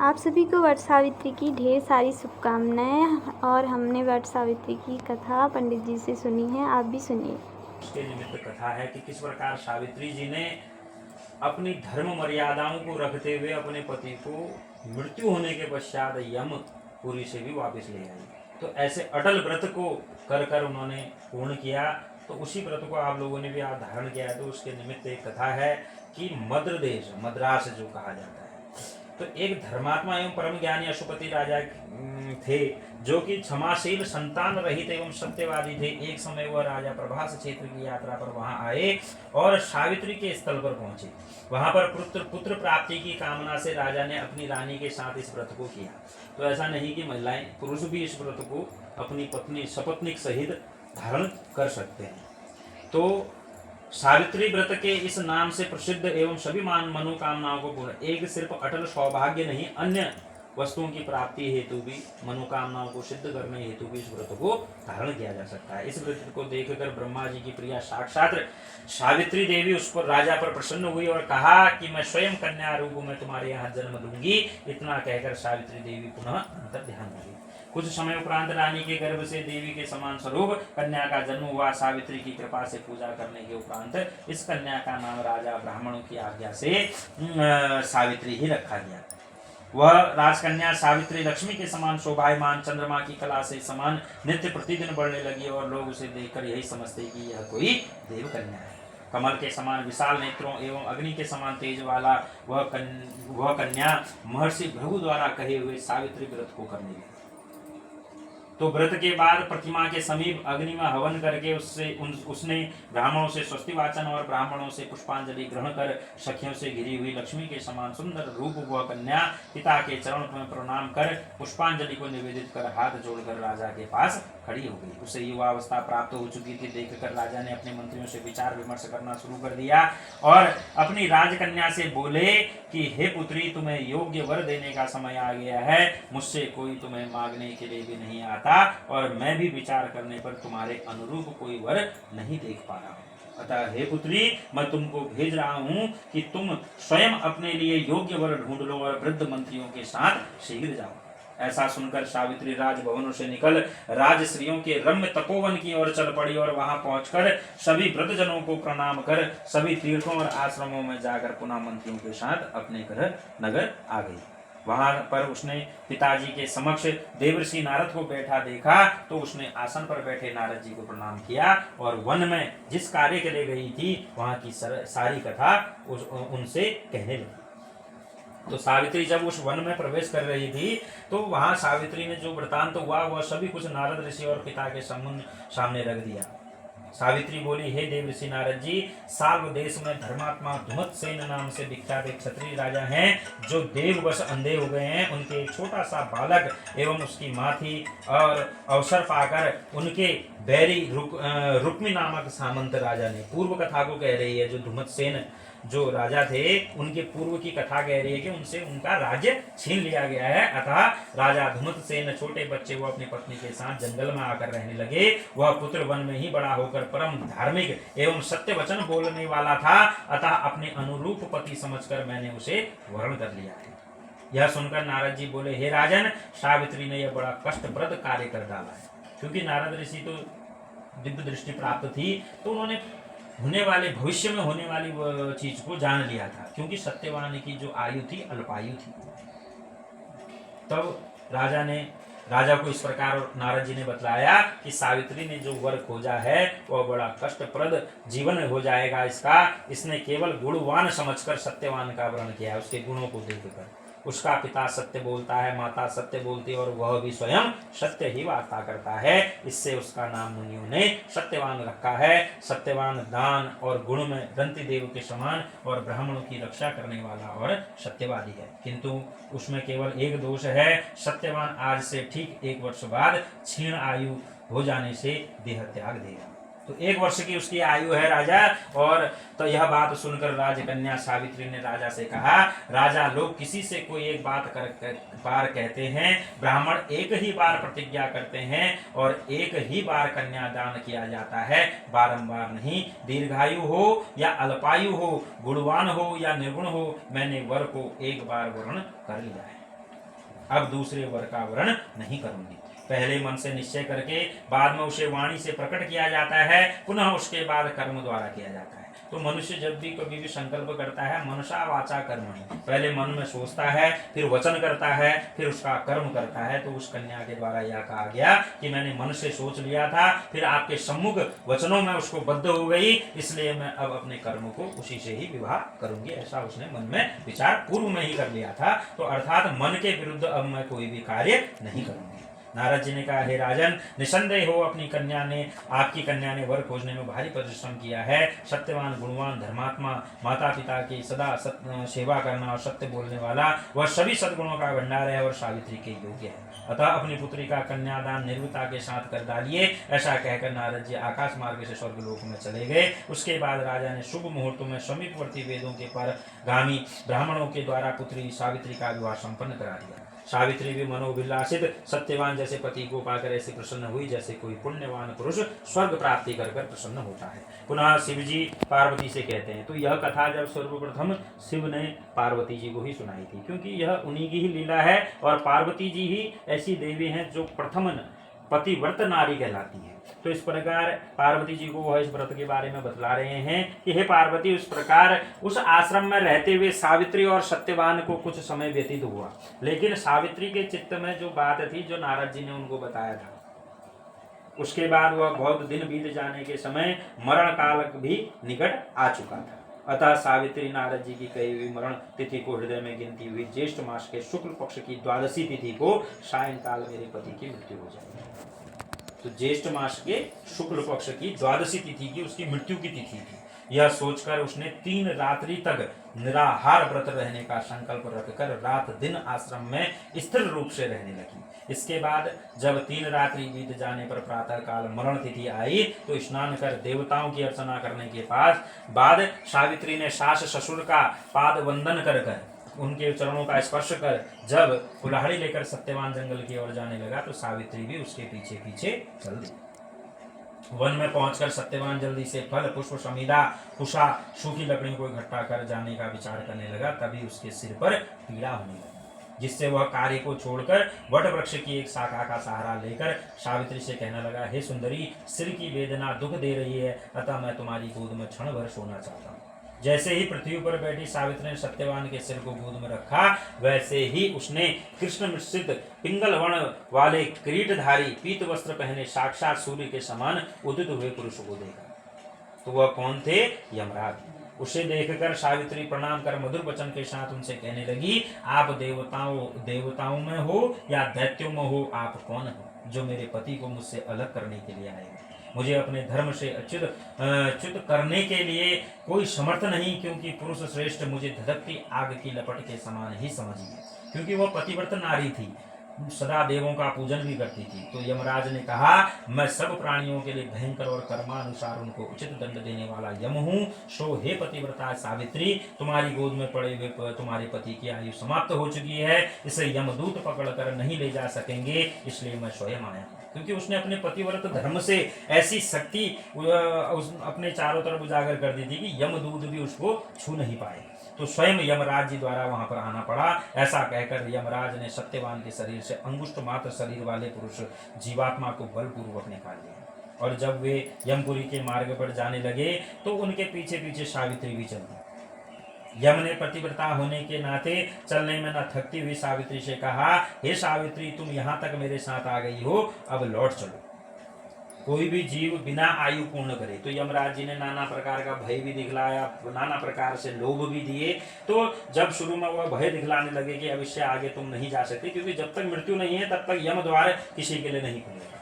आप सभी को वट सावित्री की ढेर सारी शुभकामनाएं। और हमने वट सावित्री की कथा पंडित जी से सुनी है, आप भी सुनिए। उसके निमित्त कथा है कि किस प्रकार सावित्री जी ने अपनी धर्म मर्यादाओं को रखते हुए अपने पति को मृत्यु होने के पश्चात यमपुरी से भी वापस ले आई। तो ऐसे अटल व्रत को कर कर उन्होंने पूर्ण किया। तो उसी व्रत को आप लोगों ने भी आज धारण किया है। तो उसके निमित्त एक कथा है कि मद्र देश, मद्रास जो कहा जाता है, तो एक धर्मात्मा एवं परम ज्ञानी अशुपति राजा थे, जो कि क्षमाशील, संतान रहित एवं सत्यवादी थे। एक समय वह राजा प्रभास क्षेत्र की यात्रा पर वहां आए और सावित्री के स्थल पर पहुंचे। वहां पर पुत्र प्राप्ति की कामना से राजा ने अपनी रानी के साथ इस व्रत को किया। तो ऐसा नहीं कि महिलाएं, पुरुष भी इस व्रत को अपनी पत्नी सपत्नीक सहित धारण कर सकते हैं। तो सावित्री व्रत के इस नाम से प्रसिद्ध एवं सभी मनोकामनाओं को पूर्ण, एक सिर्फ अटल सौभाग्य नहीं, अन्य वस्तुओं की प्राप्ति हेतु भी, मनोकामनाओं को सिद्ध करने हेतु भी इस व्रत को धारण किया जा सकता है। इस व्रत को देखकर ब्रह्मा जी की प्रिया साक्षात सावित्री देवी उस पर, राजा पर प्रसन्न हुई और कहा कि मैं स्वयं कन्या रूप में तुम्हारे यहाँ जन्म दूंगी। इतना कहकर सावित्री देवी पुनः अंतर ध्यान हुई। कुछ समय उपरांत रानी के गर्भ से देवी के समान स्वरूप कन्या का जन्म हुआ। सावित्री की कृपा से पूजा करने के उपरांत इस कन्या का नाम राजा ब्राह्मणों की आज्ञा से सावित्री ही रखा गया। वह राजकन्या सावित्री लक्ष्मी के समान शोभायमान, चंद्रमा की कला से समान नित्य प्रतिदिन बढ़ने लगी और लोग उसे देखकर यही समझते कि यह कोई देव कन्या है। कमल के समान विशाल नेत्रों एवं अग्नि के समान तेज वाला वह कन्या महर्षि भृगु द्वारा कहे हुए सावित्री व्रत को करने लगी। तो व्रत के बाद प्रतिमा के समीप अग्नि में हवन करके उसने ब्राह्मणों से स्वस्ति वाचन और ब्राह्मणों से पुष्पांजलि ग्रहण कर सखियों से घिरी हुई लक्ष्मी के समान सुंदर रूप वह कन्या पिता के चरण में प्रणाम कर पुष्पांजलि को निवेदित कर हाथ जोड़कर राजा के पास खड़ी हो गई। उसे युवावस्था प्राप्त हो चुकी थी। देखकर राजा ने अपने मंत्रियों से विचार विमर्श करना शुरू कर दिया और अपनी राजकन्या से बोले कि हे पुत्री, तुम्हें योग्य वर देने का समय आ गया है। मुझसे कोई तुम्हें मांगने के लिए भी नहीं आता और मैं भी विचार करने पर तुम्हारे अनुरूप कोई वर नहीं देख पा रहा हूं। अतः हे पुत्री, मैं तुमको भेज रहा हूं कि तुम स्वयं अपने लिए योग्य वर ढूंढ लो और वृद्ध मंत्रियों के साथ शीघ्र जाओ। ऐसा सुनकर सावित्री राजभवनों से निकल राजश्रियों के रम्य तपोवन की ओर चल पड़ी और वहां पहुंचकर सभी वृद्धजनों को प्रणाम कर सभी तीर्थों और आश्रमों में जाकर पुनः मंत्रियों के साथ अपने घर नगर आ गई। वहां पर उसने पिताजी के समक्ष देवर्षि नारद को बैठा देखा तो उसने आसन पर बैठे नारद जी को प्रणाम किया और वन में जिस कार्य के लिए गई थी वहां की सारी कथा उनसे कहने लगी। तो सावित्री जब उस वन में प्रवेश कर रही थी तो वहां सावित्री ने जो वृतांत हुआ वह सभी कुछ नारद ऋषि और पिता के सामने रख दिया। सावित्री बोली, हे देव ऋषि नारद जी, साल्व देश में धर्मात्मा धुमतसेन नाम से विख्यात एक क्षत्रिय राजा हैं जो देववश अंधे हो गए हैं। उनके एक छोटा सा बालक एवं उसकी माँ थी और अवसर पाकर उनके बैरी रुक्मी नामक सामंत राजा ने, पूर्व कथा को कह रही है, जो धुमतसेन जो राजा थे उनके पूर्व की कथा कह रही है कि उनसे उनका राज्य छीन लिया गया है। अतः राजा धुमतसेन छोटे बच्चे वो अपनी पत्नी के साथ जंगल में आकर रहने लगे। वह पुत्र वन में ही बड़ा होकर परम धार्मिक एवं सत्य वचन बोलने वाला था। अतः अपने अनुरूप पति समझकर मैंने उसे वर्ण कर लिया है। यह सुनकर नारद जी बोले, हे राजन, सावित्री ने यह बड़ा कष्टप्रद कार्य कर डाला है। क्योंकि नारद ऋषि तो दिव्य दृष्टि प्राप्त थी तो उन्होंने होने वाले, भविष्य में होने वाली चीज को जान लिया था। क्योंकि सत्यवान की जो आयु थी अल्पायु थी। तब राजा को इस प्रकार नारद जी ने बतलाया कि सावित्री ने जो वर खोजा है वह बड़ा कष्टप्रद जीवन हो जाएगा इसका। इसने केवल गुणवान समझकर सत्यवान का वर्ण किया है, उसके गुणों को देखकर। उसका पिता सत्य बोलता है, माता सत्य बोलती है और वह भी स्वयं सत्य ही वार्ता करता है। इससे उसका नाम मुनियों ने सत्यवान रखा है। सत्यवान दान और गुण में दंती देव के समान और ब्राह्मणों की रक्षा करने वाला और सत्यवादी है। किंतु उसमें केवल एक दोष है, सत्यवान आज से ठीक 1 वर्ष बाद क्षीण आयु हो जाने से देह त्याग देगा। तो 1 वर्ष की उसकी आयु है राजा। और तो यह बात सुनकर राजकन्या सावित्री ने राजा से कहा, राजा, लोग किसी से कोई एक बार कहते हैं, ब्राह्मण एक ही बार प्रतिज्ञा करते हैं और एक ही बार कन्या दान किया जाता है, बारंबार नहीं। दीर्घायु हो या अल्पायु हो, गुणवान हो या निर्गुण हो, मैंने वर को एक बार वर्ण कर लिया है। अब दूसरे वर का वर्ण नहीं करूंगी। पहले मन से निश्चय करके बाद में उसे वाणी से प्रकट किया जाता है, पुनः उसके बाद कर्म द्वारा किया जाता है। तो मनुष्य जब भी कभी भी संकल्प करता है, मनसा वाचा कर्मणि, पहले मन में सोचता है, फिर वचन करता है, फिर उसका कर्म करता है। तो उस कन्या के द्वारा यह कहा गया कि मैंने मन से सोच लिया था, फिर आपके सम्मुख वचनों में उसको बद्ध हो गई, इसलिए मैं अब अपने कर्म को उसी से ही विवाह करूंगी। ऐसा उसने मन में विचार पूर्व में ही कर लिया था। तो अर्थात मन के विरुद्ध अब मैं कोई भी कार्य नहीं करूंगी। नारद जी ने कहा, हे राजन, निसंदेह हो आपकी कन्या ने वर खोजने में भारी परिश्रम किया है। सत्यवान, गुणवान, धर्मात्मा, माता पिता की सदा सेवा करना और सत्य बोलने वाला, वह सभी सद्गुणों का भंडार है और सावित्री के योग्य है। अतः अपनी पुत्री का कन्यादान निर्भीकता के साथ कर डालिए। ऐसा कहकर नारद जी आकाश मार्ग से स्वर्गलोक में चले गए। उसके बाद राजा ने शुभ मुहूर्तों में समीपवर्ती वेदों के परगामी ब्राह्मणों के द्वारा पुत्री सावित्री का विवाह संपन्न करा दिया। सावित्री भी मनोभिलाषित सत्यवान जैसे पति को पाकर ऐसे प्रसन्न हुई जैसे कोई पुण्यवान पुरुष स्वर्ग प्राप्ति कर प्रसन्न होता है। पुनः शिव जी पार्वती से कहते हैं। तो यह कथा जब सर्वप्रथम शिव ने पार्वती जी को ही सुनाई थी, क्योंकि यह उन्हीं की ही लीला है और पार्वती जी ही ऐसी देवी हैं जो प्रथम पतिव्रत नारी कहलाती है। तो इस प्रकार पार्वती जी को वह इस व्रत के बारे में बतला रहे हैं कि हे पार्वती, उस प्रकार उस आश्रम में रहते हुए सावित्री और सत्यवान को कुछ समय व्यतीत हुआ, लेकिन सावित्री के चित्त में जो बात थी, जो नारद जी ने उनको बताया था, उसके बाद वह बहुत दिन बीत जाने के समय मरण काल भी निकट आ चुका था। अतः सावित्री नारद जी की कही हुई मरण तिथि को हृदय में गिनती हुई ज्येष्ठ मास के शुक्ल पक्ष की 12वीं तिथि को सायंकाल मेरे पति की मृत्यु हो जाएगी। तो ज्येष्ठ मास के शुक्ल पक्ष की 12वीं तिथि की उसकी मृत्यु की तिथि थी। यह सोचकर उसने 3 रात्रि तक निराहार व्रत रहने का संकल्प रखकर रात दिन आश्रम में स्थिर रूप से रहने लगी। इसके बाद जब 3 रात्रि बीत जाने पर प्रातः काल मरण तिथि आई, तो स्नान कर देवताओं की अर्चना करने के बाद सावित्री ने सास ससुर का पाद वंदन कर उनके चरणों का स्पर्श कर जब कुल्हाड़ी लेकर सत्यवान जंगल की ओर जाने लगा, तो सावित्री भी उसके पीछे पीछे चल दी। वन में पहुंचकर सत्यवान जल्दी से फल, पुष्प, समीधा, कुशा, सूखी लकड़ी को इकट्ठा कर जाने का विचार करने लगा। तभी उसके सिर पर पीड़ा होने लगी, जिससे वह कार्य को छोड़कर वट वृक्ष की एक शाखा का सहारा लेकर सावित्री से कहने लगा, हे सुंदरी, सिर की वेदना दुख दे रही है, अतः मैं तुम्हारी गोद में क्षण भर सोना चाहता हूँ। जैसे ही पृथ्वी पर बैठी सावित्री ने सत्यवान के सिर को गोद में रखा, वैसे ही उसने कृष्ण मिश्रित पिंगल वर्ण वाले किरीटधारी पीत वस्त्र पहने साक्षात सूर्य के समान उदित हुए पुरुष को देखा। तो वह कौन थे? यमराज। उसे देखकर सावित्री प्रणाम कर मधुर वचन के साथ उनसे कहने लगी, आप देवताओं में हो या दैत्यों में हो, आप कौन हो जो मेरे पति को मुझसे अलग करने के लिए आए हो? मुझे अपने धर्म से च्युत करने के लिए कोई समर्थ नहीं, क्योंकि पुरुष श्रेष्ठ मुझे धधकती आग की लपट के समान ही समझिए। क्योंकि वह पतिव्रत नारी थी, सदा देवों का पूजन भी करती थी। तो यमराज ने कहा, मैं सब प्राणियों के लिए भयंकर और कर्मानुसार उनको उचित दंड देने वाला यम हूँ। सो हे पतिव्रता सावित्री, तुम्हारी गोद में पड़े हुए तुम्हारे पति की आयु समाप्त हो चुकी है, इसे यमदूत पकड़कर नहीं ले जा सकेंगे, इसलिए मैं स्वयं आया। क्योंकि उसने अपने पतिव्रत धर्म से ऐसी शक्ति अपने चारों तरफ उजागर कर दी थी कि यमदूत भी उसको छू नहीं पाए। तो स्वयं यमराज जी द्वारा वहां पर आना पड़ा। ऐसा कहकर यमराज ने सत्यवान के शरीर से अंगुष्ठ मात्र शरीर वाले पुरुष जीवात्मा को बलपूर्वक निकाल लिया। और जब वे यमपुरी के मार्ग पर जाने लगे, तो उनके पीछे पीछे सावित्री भी चल दी। यम ने पतिव्रता होने के नाते चलने में न थकती हुई सावित्री से कहा, हे सावित्री, तुम यहाँ तक मेरे साथ आ गई हो, अब लौट चलो। कोई भी जीव बिना आयु पूर्ण करे। तो यमराज जी ने नाना प्रकार का भय भी दिखलाया, नाना प्रकार से लोभ भी दिए। तो जब शुरू में वह भय दिखलाने लगे कि अब इससे आगे तुम नहीं जा सकते, क्योंकि जब तक मृत्यु नहीं है तब तक यम द्वार किसी के लिए नहीं खुलेगा।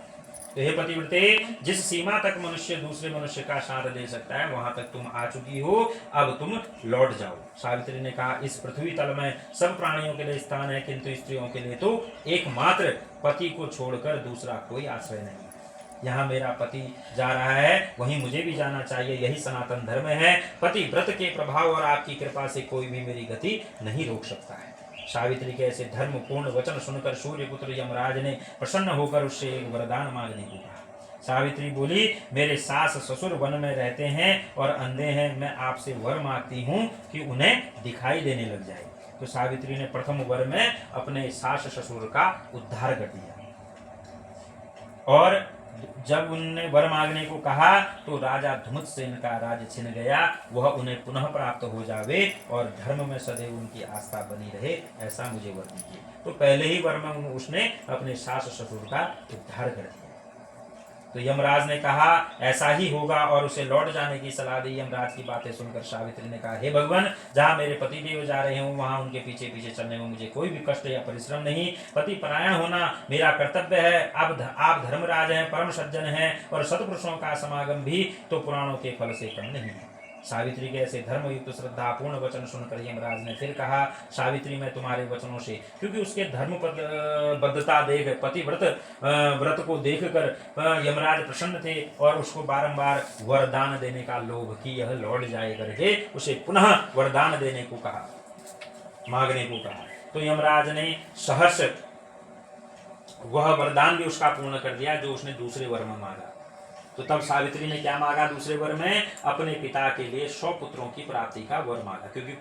तो हे पतिव्रते, जिस सीमा तक मनुष्य दूसरे मनुष्य का साथ दे सकता है, वहां तक तुम आ चुकी हो, अब तुम लौट जाओ। सावित्री ने कहा, इस पृथ्वी तल में सब प्राणियों के लिए स्थान है, किंतु स्त्रियों के लिए तो एकमात्र पति को छोड़कर दूसरा कोई आश्रय नहीं। यहाँ मेरा पति जा रहा है, वहीं मुझे भी जाना चाहिए, यही सनातन धर्म है। पति व्रत के प्रभाव और आपकी कृपा से कोई भी मेरी गति नहीं रोक सकता है। सावित्री के ऐसे धर्म पूर्ण वचन सुनकर सूर्यपुत्र यमराज ने प्रसन्न होकर उससे एक वरदान मांगने को कहा। सावित्री बोली, मेरे सास ससुर वन में रहते हैं और अंधे हैं, मैं आपसे वर मांगती हूँ कि उन्हें दिखाई देने लग जाए। तो सावित्री ने प्रथम वर में अपने सास ससुर का उद्धार कर दिया। और जब उनने वर मांगने को कहा तो राजा धुमतसेन का राज्य छिन गया, वह उन्हें पुनः प्राप्त हो जावे और धर्म में सदैव उनकी आस्था बनी रहे, ऐसा मुझे वर दीजिए। तो पहले ही वर में उसने अपने सास ससुर का उद्धार कर दिया। तो यमराज ने कहा ऐसा ही होगा और उसे लौट जाने की सलाह दी। यमराज की बातें सुनकर सावित्री ने कहा, हे भगवान, जहाँ मेरे पति देव जा रहे हों वहां उनके पीछे पीछे चलने में मुझे कोई भी कष्ट या परिश्रम नहीं। पति परायण होना मेरा कर्तव्य है। आप धर्मराज हैं, परम सज्जन हैं और सत्पुरुषों का समागम भी तो पुराणों के फल से कम नहीं है। सावित्री के ऐसे धर्मयुक्त श्रद्धापूर्ण वचन सुनकर यमराज ने फिर कहा, सावित्री, मैं तुम्हारे वचनों से, क्योंकि उसके धर्म बद्धता देख, व्रत को देखकर यमराज प्रसन्न थे और उसको बारंबार वरदान देने का लोभ कि यह लौट जाए करके उसे पुनः वरदान देने को कहा, मांगने को कहा। तो यमराज ने सहर्ष वह वरदान भी उसका पूर्ण कर दिया जो उसने दूसरे वर में मांगा। तो तब सावित्री ने क्या मांगा दूसरे वर में? अपने पिता के लिए 100 पुत्रों की प्राप्ति का वर मांगा, क्योंकि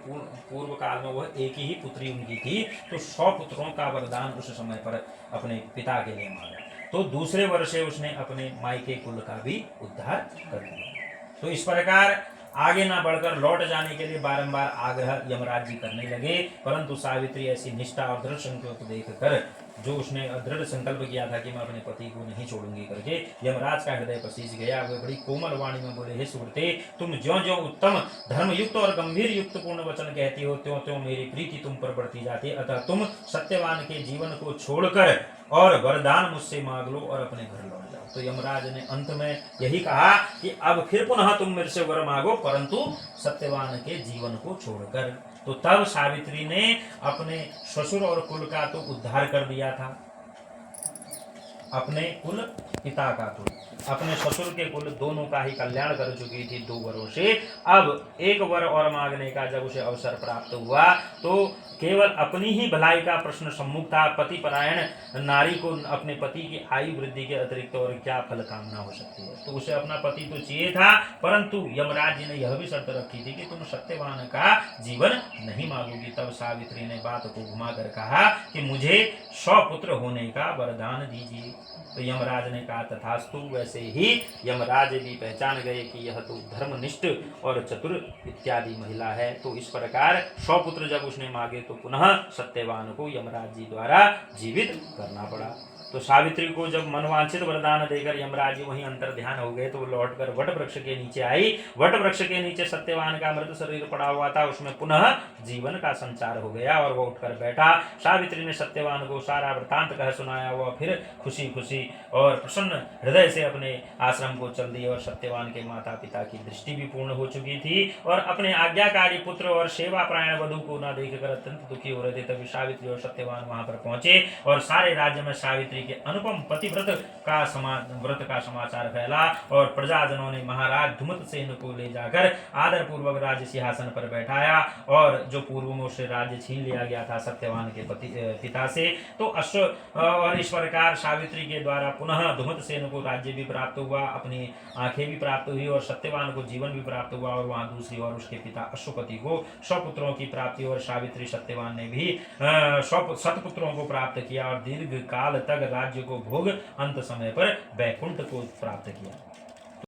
पूर्व काल में वह एक ही पुत्री उनकी थी। तो 100 पुत्रों का वरदान उस समय पर अपने पिता के लिए मांगा। तो दूसरे वर से उसने अपने मायके कुल का भी उद्धार कर दिया। तो इस प्रकार आगे ना बढ़कर लौट जाने के लिए बारंबार आग्रह यमराज जी करने लगे, परंतु सावित्री ऐसी निष्ठा और दृढ़ संकल्प देखकर, जो उसने दृढ़ संकल्प किया था कि मैं अपने पति को नहीं छोड़ूंगी करके, यमराज का हृदय पसीज गया। वे बड़ी कोमल वाणी में बोले, हे सुरते, तुम ज्यों ज्यों उत्तम धर्मयुक्त और गंभीर युक्त पूर्ण वचन कहती हो, त्यों त्यों मेरी प्रीति तुम पर बढ़ती जाती है। अतः तुम सत्यवान के जीवन को छोड़कर और वरदान मुझसे मांग लो और अपने घर लौट जाओ। तो यमराज ने अंत में यही कहा कि अब फिर पुनः तुम मेरे से वर मांगो, परंतु सत्यवान के जीवन को छोड़कर। तो तब सावित्री ने अपने ससुर और कुल का तो उद्धार कर दिया था, अपने कुल पिता का तो अपने ससुर के कुल दोनों का ही कल्याण कर चुकी थी 2 वरों से। अब एक वर और मांगने का जब उसे अवसर प्राप्त हुआ तो केवल अपनी ही भलाई का प्रश्न सम्मुख था। पति परायण नारी को अपने पति की आयु वृद्धि के अतिरिक्त और क्या फल कामना हो सकती है। तो उसे अपना पति तो चाहिए था, परंतु यमराज जी ने यह भी शर्त रखी थी कि तुम सत्यवान का जीवन नहीं मांगोगी। तब सावित्री ने बात को घुमाकर कहा कि मुझे 100 पुत्र होने का वरदान दीजिए। तो यमराज ने कहा तथास्तु। वैसे ही यमराज भी पहचान गए कि यह तो धर्मनिष्ठ और चतुर इत्यादि महिला है। तो इस प्रकार 100 पुत्र जब उसने मांगे तो पुनः सत्यवान को यमराज जी द्वारा जीवित करना पड़ा। तो सावित्री को जब मनवांछित वरदान देकर यमराज जी वहीं अंतर ध्यान हो गए तो वो लौटकर वट वृक्ष के नीचे आई। वट वृक्ष के नीचे सत्यवान का मृत शरीर पड़ा हुआ था, उसमें पुनः जीवन का संचार हो गया और वह उठकर बैठा। सावित्री ने सत्यवान को सारा वृतांत कह सुनाया। वह फिर खुशी खुशी और प्रसन्न हृदय से अपने आश्रम को चल दिए और सत्यवान के माता पिता की दृष्टि भी पूर्ण हो चुकी थी और अपने आज्ञाकारी पुत्र और सेवा परायण वधु को न देखकर अत्यंत दुखी हो रहे थे। तभी सावित्री और सत्यवान वहां पर पहुंचे और सारे राज्य में सावित्री के अनुपम पतिव्रत का समाचार फैला और प्रजाजनों ने महाराज धुमतसेन को ले जाकर आदर पूर्वक राज्य सिंहासन पर बैठाया और जो पूर्व में उससे राज्य छीन लिया गया था सत्यवान के पिता से। तो और इस प्रकार सावित्री के द्वारा पुनः धुमतसेन को राज्य भी प्राप्त हुआ, अपनी आंखें भी प्राप्त हुई और सत्यवान को जीवन भी प्राप्त हुआ। और वहां दूसरी ओर उसके पिता अश्वपति को 100 पुत्रों की प्राप्ति और सावित्री सत्यवान ने भी 100 सतपुत्रों को प्राप्त किया और दीर्घ काल तक राज्य को भोग अंत समय पर वैकुंठ को प्राप्त किया।